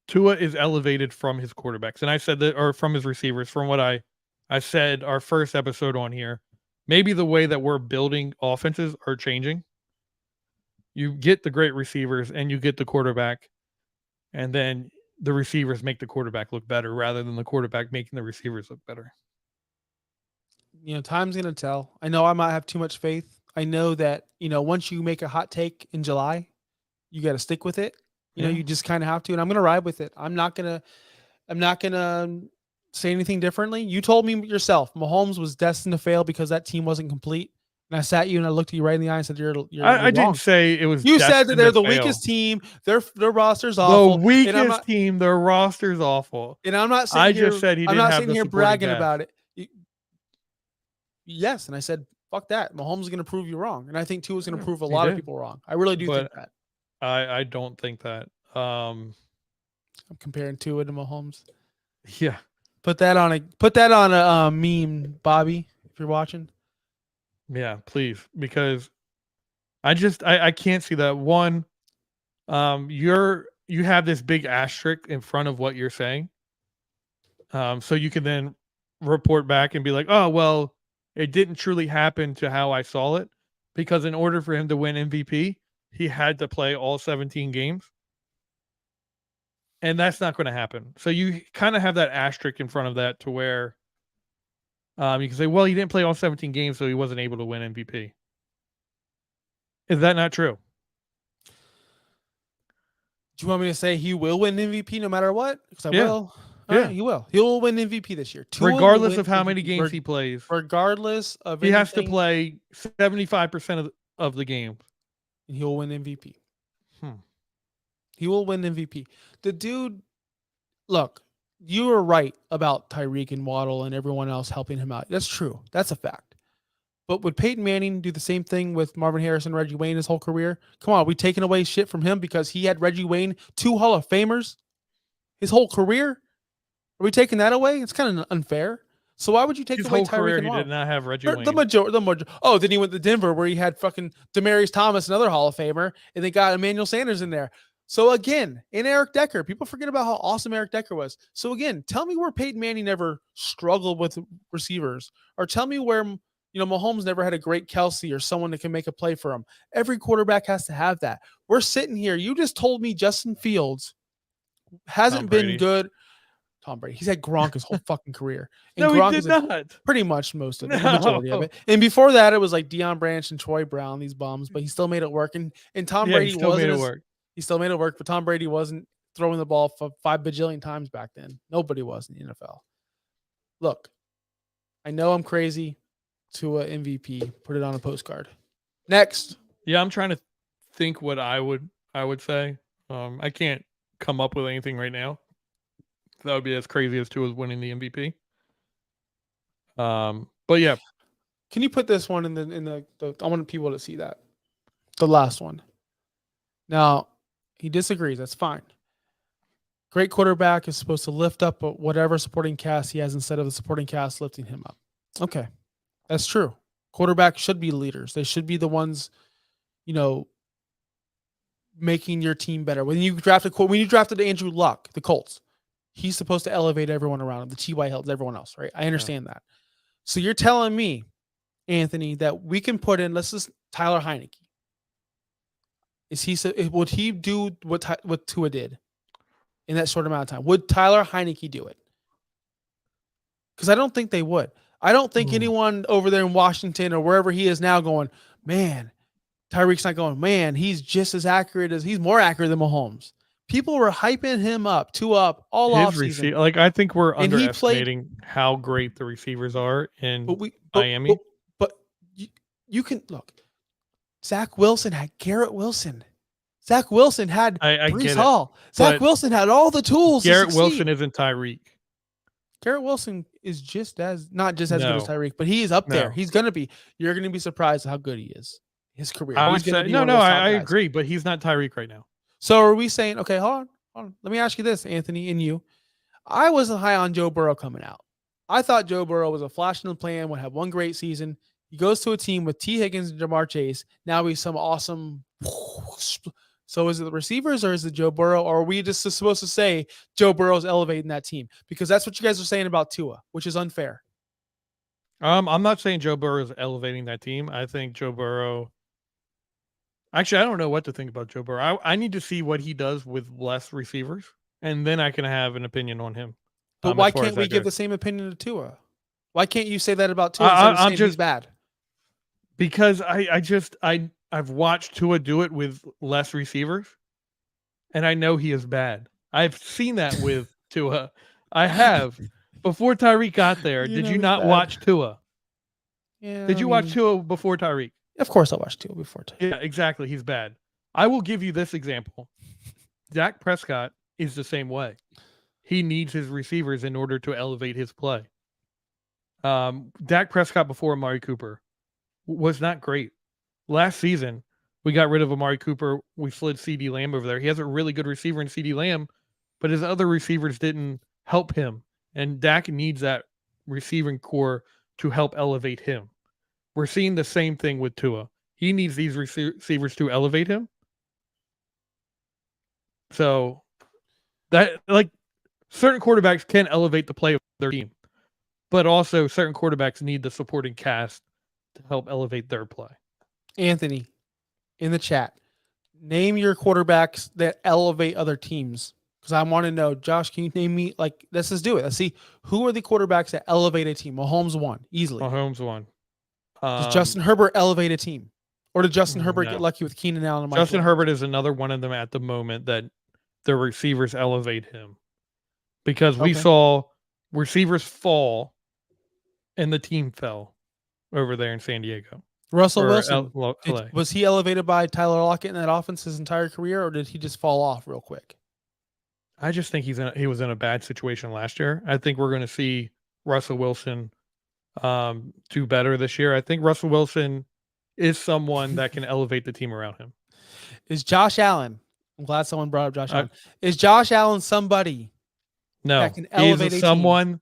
Tua is elevated from his quarterbacks. And I said that, or from his receivers, from what I said our first episode on here, maybe the way that we're building offenses are changing. You get the great receivers and you get the quarterback, and then the receivers make the quarterback look better rather than the quarterback making the receivers look better. You know, time's going to tell. I know I might have too much faith. I know that, you know, once you make a hot take in July, you got to stick with it. You know, you just kind of have to, and I'm going to ride with it. I'm not going to say anything differently. You told me yourself, Mahomes was destined to fail because that team wasn't complete. And I sat you and I looked at you right in the eye and said, you're I didn't say it was. You said that they're the weakest team. Their roster's awful. The weakest team. Their roster's awful. And I'm not saying just said he didn't have the supporting cast. I'm not sitting here bragging about it. Yes, and I said, fuck that. Mahomes is going to prove you wrong. And I think Tua's going to prove a lot of people wrong. I really do think that. I don't think that. I'm comparing Tua to Mahomes. Yeah. Put that on a meme, Bobby, if you're watching. Yeah, please, because I can't see that. One, you have this big asterisk in front of what you're saying. So you can then report back and be like, oh, well, it didn't truly happen to how I saw it, because in order for him to win MVP, he had to play all 17 games. And that's not going to happen. So you kind of have that asterisk in front of that to where you can say, well, he didn't play all 17 games, so he wasn't able to win MVP. Is that not true? Do you want me to say he will win MVP no matter what? Because I Yeah. will. Yeah. Right, he will. He will win MVP this year. Tua will Regardless win of how many MVP, games he plays, regardless of he has to anything, play 75% of the games. he'll win MVP. Hmm. He will win MVP. The dude, look, you were right about Tyreek and Waddle and everyone else helping him out. That's true. That's a fact. But would Peyton Manning do the same thing with Marvin Harrison, Reggie Wayne his whole career? Come on, are we taking away shit from him because he had Reggie Wayne, 2 Hall of Famers, his whole career? Are we taking that away? It's kind of unfair. So why would you take His away whole Tyreek career, and he Waddle? did not have Reggie Wayne. The majority. Oh, then he went to Denver where he had fucking Demaryius Thomas, another Hall of Famer, and they got Emmanuel Sanders in there. So again, in Eric Decker, people forget about how awesome Eric Decker was. So again, tell me where Peyton Manning never struggled with receivers, or tell me where Mahomes never had a great Kelsey or someone that can make a play for him. Every quarterback has to have that. We're sitting here. You just told me Justin Fields hasn't been good. Tom Brady. He's had Gronk his whole fucking career. And No, Gronk he did not. Pretty much most of it, the majority of it. And before that, it was like Deion Branch and Troy Brown, these bums, but he still made it work. And Tom Brady he still made it work. He still made it work, but Tom Brady wasn't throwing the ball 5 bajillion times back then. Nobody was in the NFL. Look, I know I'm crazy. Tua MVP. Put it on a postcard. Next. Yeah, I'm trying to think what I would say. I can't come up with anything right now. That would be as crazy as Tua's winning the MVP. But yeah. Can you put this one in the I want people to see that. The last one. Now, he disagrees. That's fine. Great quarterback is supposed to lift up whatever supporting cast he has instead of the supporting cast lifting him up. Okay. That's true. Quarterbacks should be leaders. They should be the ones, making your team better. When you drafted Andrew Luck, the Colts, he's supposed to elevate everyone around him, the T.Y. Hills, everyone else, right? I understand that. So you're telling me, Anthony, that we can put in, let's just Tyler Heineke. Would he do what Tua did in that short amount of time? Would Tyler Heineke do it? Because I don't think they would. I don't think anyone over there in Washington or wherever he is now going, man, Tyreek's not going, man, he's just as accurate he's more accurate than Mahomes. People were hyping him up, all offseason. I think we're underestimating how great the receivers are in Miami. But you can look. Zach Wilson had Garrett Wilson. Zach Wilson had Breece Hall. Zach Wilson had all the tools. Garrett Wilson isn't Tyreek. Garrett Wilson is not just as good as Tyreek, but he is up there. He's going to be. You're going to be surprised at how good he is. His career. I would say, I agree, but he's not Tyreek right now. So are we saying, okay, hold on. Let me ask you this, Anthony, and you. I wasn't high on Joe Burrow coming out. I thought Joe Burrow was a flash in the pan, would have one great season. He goes to a team with T. Higgins and Jamar Chase. Now he's some awesome. So is it the receivers or is it Joe Burrow? Or are we just supposed to say Joe Burrow's elevating that team? Because that's what you guys are saying about Tua, which is unfair. I'm not saying Joe Burrow is elevating that team. I think Joe Burrow. Actually, I don't know what to think about Joe Burrow. I need to see what he does with less receivers, and then I can have an opinion on him. But why can't we give the same opinion to Tua? Why can't you say that about Tua? He's bad. Because I've watched Tua do it with less receivers, and I know he is bad. I've seen that with Tua. I have. Before Tyreek got there, did you not watch Tua? Yeah. Did you watch Tua before Tyreek? Of course I watched Tua before Tyreek. Yeah, exactly. He's bad. I will give you this example. Dak Prescott is the same way. He needs his receivers in order to elevate his play. Dak Prescott before Amari Cooper was not great. Last season, we got rid of Amari Cooper. We slid CeeDee Lamb over there. He has a really good receiver in CeeDee Lamb, but his other receivers didn't help him. And Dak needs that receiving core to help elevate him. We're seeing the same thing with Tua. He needs these receivers to elevate him. So that certain quarterbacks can elevate the play of their team, but also certain quarterbacks need the supporting cast to help elevate their play. Anthony, in the chat, name your quarterbacks that elevate other teams. Because I want to know, Josh, can you name me? Let's just do it. Let's see. Who are the quarterbacks that elevate a team? Mahomes won, easily. Mahomes won. Does Justin Herbert elevate a team? Or did Justin Herbert get lucky with Keenan Allen? And Justin Herbert is another one of them at the moment that the receivers elevate him. Because we Okay. saw receivers fall and the team fell over there in San Diego. Russell Or Wilson, LA. was he elevated by Tyler Lockett in that offense his entire career, or did he just fall off real quick? I just think he was in a bad situation last year. I think we're going to see Russell Wilson do better this year. I think Russell Wilson is someone that can elevate the team around him. Is Josh Allen? I'm glad someone brought up Josh Allen. Is Josh Allen somebody No, that can elevate he's a someone. team?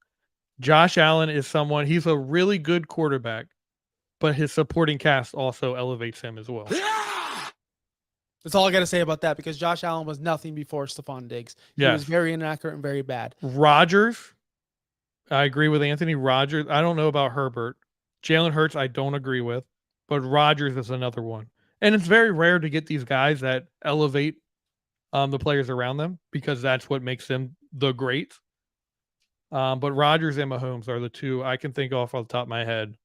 Josh Allen is someone. He's a really good quarterback, but his supporting cast also elevates him as well. That's all I got to say about that, because Josh Allen was nothing before Stephon Diggs. He was very inaccurate and very bad. Rodgers, I agree with Anthony. Rodgers, I don't know about Herbert. Jalen Hurts, I don't agree with, but Rodgers is another one. And it's very rare to get these guys that elevate the players around them, because that's what makes them the greats. But Rodgers and Mahomes are the two I can think off the top of my head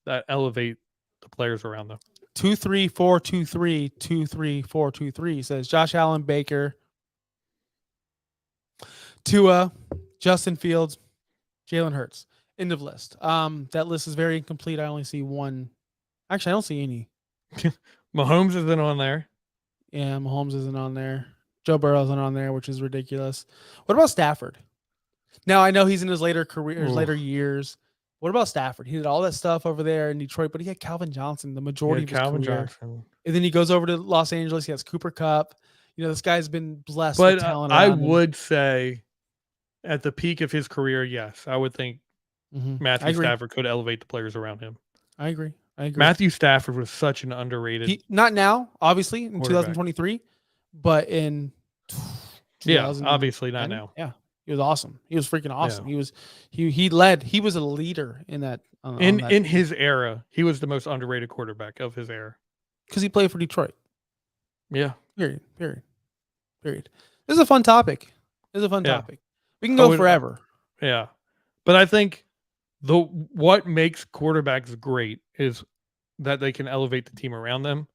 that elevate the players around them. 23423 23423 says Josh Allen, Baker, Tua, Justin Fields, Jalen Hurts. End of list. That list is very incomplete. I only see one. Actually, I don't see any. Mahomes isn't on there. Yeah, Mahomes isn't on there. Joe Burrow isn't on there, which is ridiculous. What about Stafford? Now, I know he's in his later career, his later years. What about Stafford? He did all that stuff over there in Detroit, but he had Calvin Johnson the majority of his career. Johnson. And then he goes over to Los Angeles. He has Cooper Kupp. You know, this guy's been blessed But with talent. I would say at the peak of his career, yes, I would think Matthew Stafford could elevate the players around him. I agree. Matthew Stafford was such an underrated. Not now, obviously, in 2023, but in obviously not now. Yeah. He was awesome. He was freaking awesome. Yeah. He led. He was a leader in that. In his era, he was the most underrated quarterback of his era. Because he played for Detroit. Yeah. Period. This is a fun topic. Topic. We can go forever. Yeah. But I think what makes quarterbacks great is that they can elevate the team around them.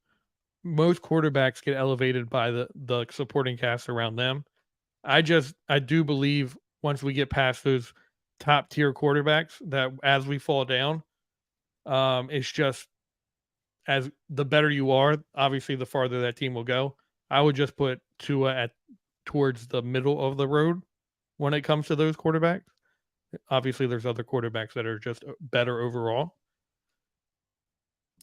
Most quarterbacks get elevated by the supporting cast around them. I do believe once we get past those top tier quarterbacks, that as we fall down, it's just as the better you are, obviously the farther that team will go. I would just put Tua towards the middle of the road when it comes to those quarterbacks. Obviously, there's other quarterbacks that are just better overall.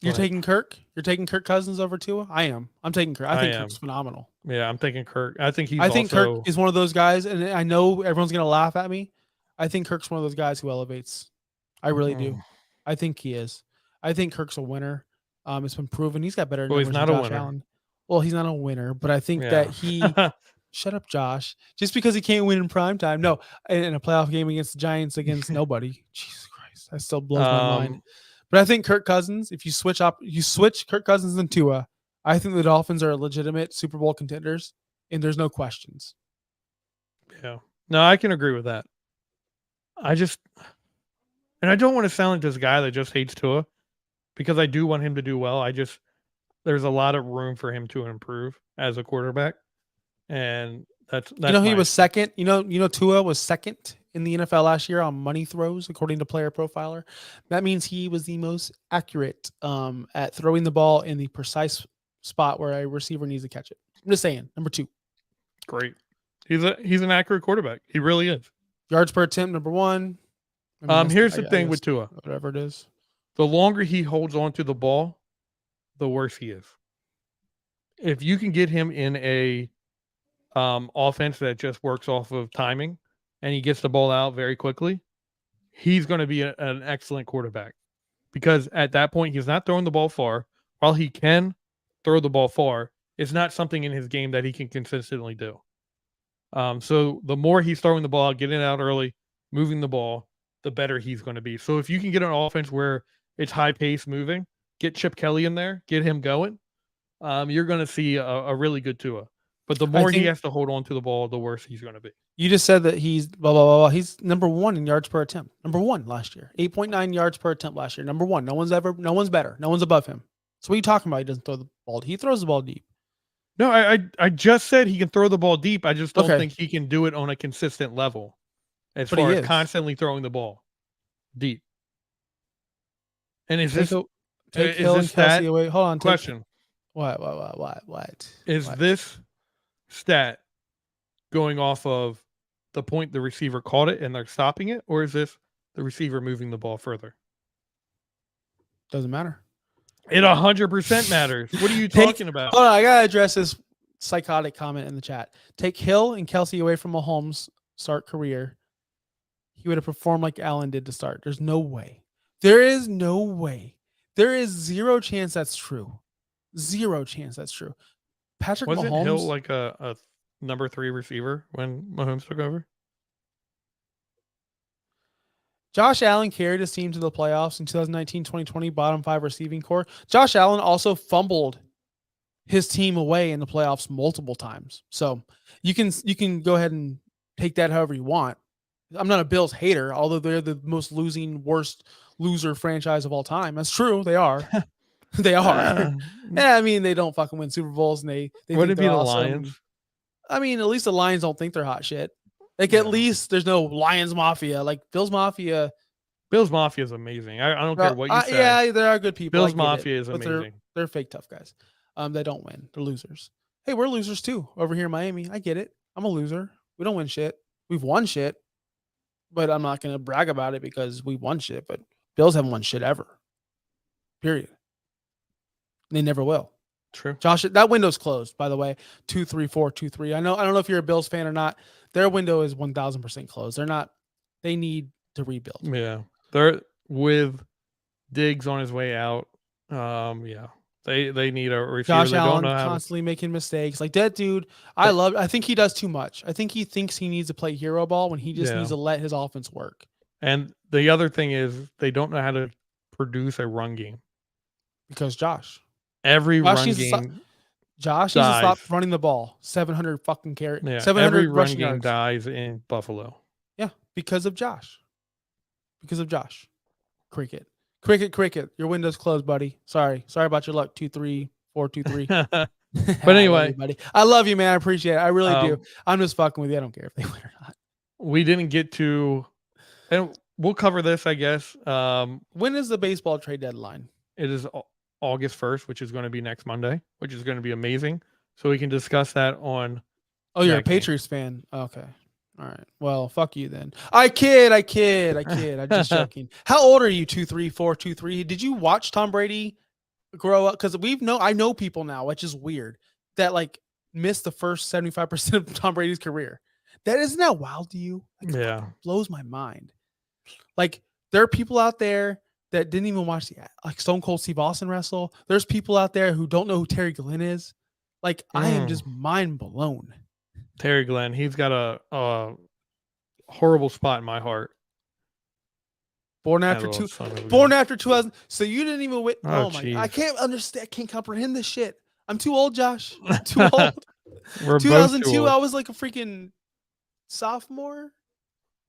You're taking Kirk? You're taking Kirk Cousins over Tua? I am. I'm taking Kirk. I think Kirk's phenomenal. Yeah, I'm taking Kirk. I think Kirk is one of those guys, and I know everyone's going to laugh at me. I think Kirk's one of those guys who elevates. I really do. I think he is. I think Kirk's a winner. It's been proven. He's got better numbers he's not than a Josh winner. Allen. Well, he's not a winner, but I think that he shut up, Josh. Just because he can't win in primetime. No, in a playoff game against the Giants against nobody. Jesus Christ. That still blows my mind. But I think Kirk Cousins, if you switch Kirk Cousins and Tua, I think the Dolphins are legitimate Super Bowl contenders, and there's no questions. Yeah. No, I can agree with that. I don't want to sound like this guy that just hates Tua, because I do want him to do well. There's a lot of room for him to improve as a quarterback. And that's he was second. Tua was second in the NFL last year on money throws, according to Player Profiler. That means he was the most accurate at throwing the ball in the precise spot where a receiver needs to catch it. I'm just saying, number 2. Great. He's an accurate quarterback. He really is. Yards per attempt, number 1. Here's the thing with Tua. Whatever it is. The longer he holds on to the ball, the worse he is. If you can get him in a offense that just works off of timing, and he gets the ball out very quickly, he's going to be an excellent quarterback, because at that point, he's not throwing the ball far. While he can throw the ball far, it's not something in his game that he can consistently do. So the more he's throwing the ball, getting it out early, moving the ball, the better he's going to be. So if you can get an offense where it's high pace moving, get Chip Kelly in there, get him going, you're going to see a really good Tua. But the more he has to hold on to the ball, the worse he's going to be. You just said that he's blah, blah, blah, blah. He's number 1 in yards per attempt. Number 1 last year. 8.9 yards per attempt last year. Number 1. No one's better. No one's above him. So what are you talking about? He doesn't throw the ball. He throws the ball deep. No, I just said he can throw the ball deep. I just don't Okay. think he can do it on a consistent level as But he far as is. constantly throwing the ball deep. And is Take this take is Hill and this that Kelsey away. Hold on. question? What? Is What? this stat going off of the point the receiver caught it and they're stopping it, or is this the receiver moving the ball further? Doesn't matter. It 100% matters. What are you talking about? Hold on, I gotta address this psychotic comment in the chat. Take Hill and Kelsey away from Mahomes' start career. He would have performed like Allen did to start. There's no way. There is no way. There is zero chance that's true. Zero chance that's true. Patrick Wasn't Mahomes. Hill like a number 3 receiver when Mahomes took over? Josh Allen carried his team to the playoffs in 2019-2020, bottom 5 receiving core. Josh Allen also fumbled his team away in the playoffs multiple times. So you can go ahead and take that however you want. I'm not a Bills hater, although they're the most worst loser franchise of all time. That's true. They are. They are. Yeah, I mean, they don't fucking win Super Bowls, and they Would think it be they're the awesome. Lions? I mean, at least the Lions don't think they're hot shit. Like, at least there's no Lions Mafia. Like, Bills Mafia. Bills Mafia is amazing. I don't care what you say. Yeah, there are good people. Bills Mafia is amazing. They're fake tough guys. They don't win. They're losers. Hey, we're losers too over here in Miami. I get it. I'm a loser. We don't win shit. We've won shit, but I'm not going to brag about it because we won shit. But Bills haven't won shit ever. Period. They never will. True. Josh, that window's closed, by the way. 2-3, 4-2-3. I don't know if you're a Bills fan or not. Their window is 1000% closed. They need to rebuild. Yeah. They're with Diggs on his way out. Yeah. They need a receiver. Josh they Allen don't know constantly making mistakes. Like that dude, I think he does too much. I think he thinks he needs to play hero ball when he just needs to let his offense work. And the other thing is they don't know how to produce a run game. Because Josh run game. Josh needs to stop running the ball. 700 fucking carry. Yeah, 700 every run rushing game yards. dies in Buffalo. Yeah, because of Josh. Cricket. Your window's closed, buddy. Sorry about your luck. 2-3, 4-2-3. But anyway, buddy. I love you, man. I appreciate it. I really do. I'm just fucking with you. I don't care if they win or not. We didn't get to, and we'll cover this, I guess. When is the baseball trade deadline? It is August 1st, which is going to be next Monday, which is going to be amazing. So we can discuss that on. Oh, you're a Patriots fan. Okay. All right. Well, fuck you then. I kid. I'm just joking. How old are you? 2-3, 4-2-3. Did you watch Tom Brady grow up? Because I know people now, which is weird, that like missed the first 75% of Tom Brady's career. Isn't that wild to you? Like, yeah. Blows my mind. Like there are people out there that didn't even watch like Stone Cold Steve Austin wrestle. There's people out there who don't know who Terry Glenn is. Like I am just mind blown. Terry Glenn, he's got a horrible spot in my heart. Born after 2000. So you didn't even wait. Oh my God. I can't understand. I can't comprehend this shit. I'm too old, Josh. I'm too old. We're 2002, I was like a freaking sophomore.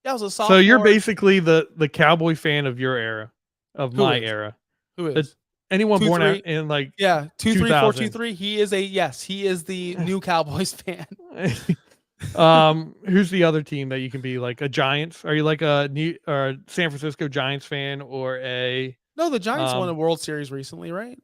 Yeah, I was a sophomore. So you're basically the Cowboy fan of your era, of my era. Who is? Anyone born out in like 2-3, 4-2-3. He is the new Cowboys fan. Who's the other team that you can be like a Giants? Are you like a San Francisco Giants fan or a? No, the Giants won a World Series recently, right?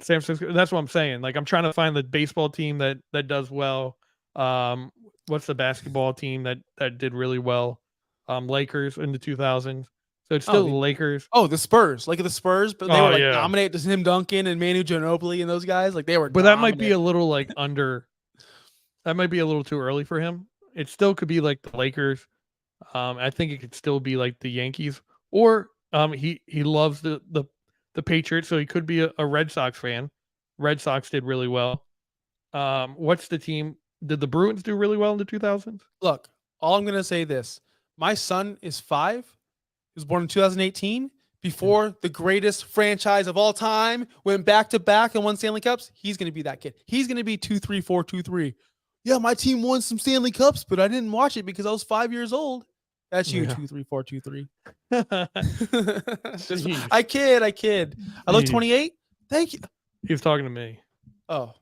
San Francisco. That's what I'm saying. Like I'm trying to find the baseball team that does well. What's the basketball team that did really well? Lakers in the 2000s. So it's still the Lakers. Oh, the Spurs. Like the Spurs, but they were like dominate Tim Duncan and Manu Ginobili and those guys. Like they were. But that might be a little like under. That might be a little too early for him. It still could be like the Lakers. I think it could still be like the Yankees, or he loves the Patriots, so he could be a Red Sox fan. Red Sox did really well. What's the team? Did the Bruins do really well in the 2000s? Look, all I'm gonna say this: my son is 5. He was born in 2018. Before the greatest franchise of all time went back to back and won Stanley Cups, he's gonna be that kid. He's gonna be 2-3, 4-2-3. Yeah, my team won some Stanley Cups, but I didn't watch it because I was 5 years old. That's you, 2-3, 4-2-3. I kid. I look 28. Thank you. He was talking to me. Oh.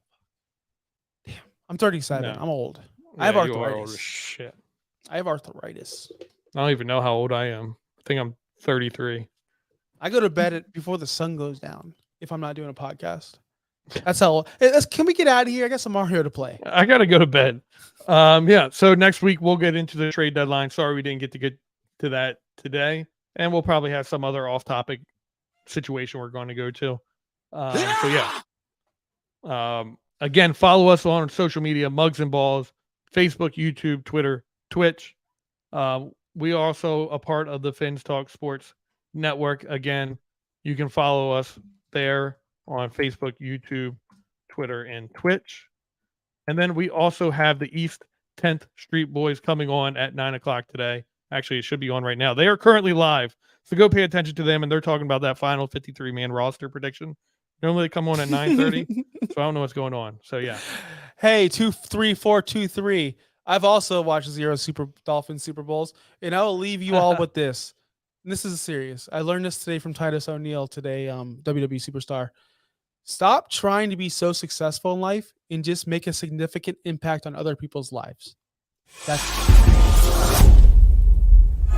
I'm 37. No. I'm old. Yeah, I have you are old as arthritis. shit. I have arthritis. I don't even know how old I am. I think I'm 33. I go to bed before the sun goes down if I'm not doing a podcast. That's how. Can we get out of here? I got some Mario to play. I gotta go to bed. Yeah. So next week we'll get into the trade deadline. Sorry we didn't get to that today, and we'll probably have some other off-topic situation we're going to go to. So yeah. Again, follow us on social media: Mugs and Balls, Facebook, YouTube, Twitter, Twitch. We are also a part of the Fins Talk Sports Network. Again, you can follow us there on Facebook, YouTube, Twitter, and Twitch. And then we also have the East 10th Street Boys coming on at 9:00 today. Actually, it should be on right now. They are currently live, so go pay attention to them. And they're talking about that final 53-man roster prediction. Normally they come on at 9:30, so I don't know what's going on. So yeah. Hey, 2-3-4-2-3. I've also watched 0 Dolphins Super Bowls, and I will leave you all with this. And this is serious. I learned this today from Titus O'Neil today, WWE superstar. Stop trying to be so successful in life and just make a significant impact on other people's lives. That's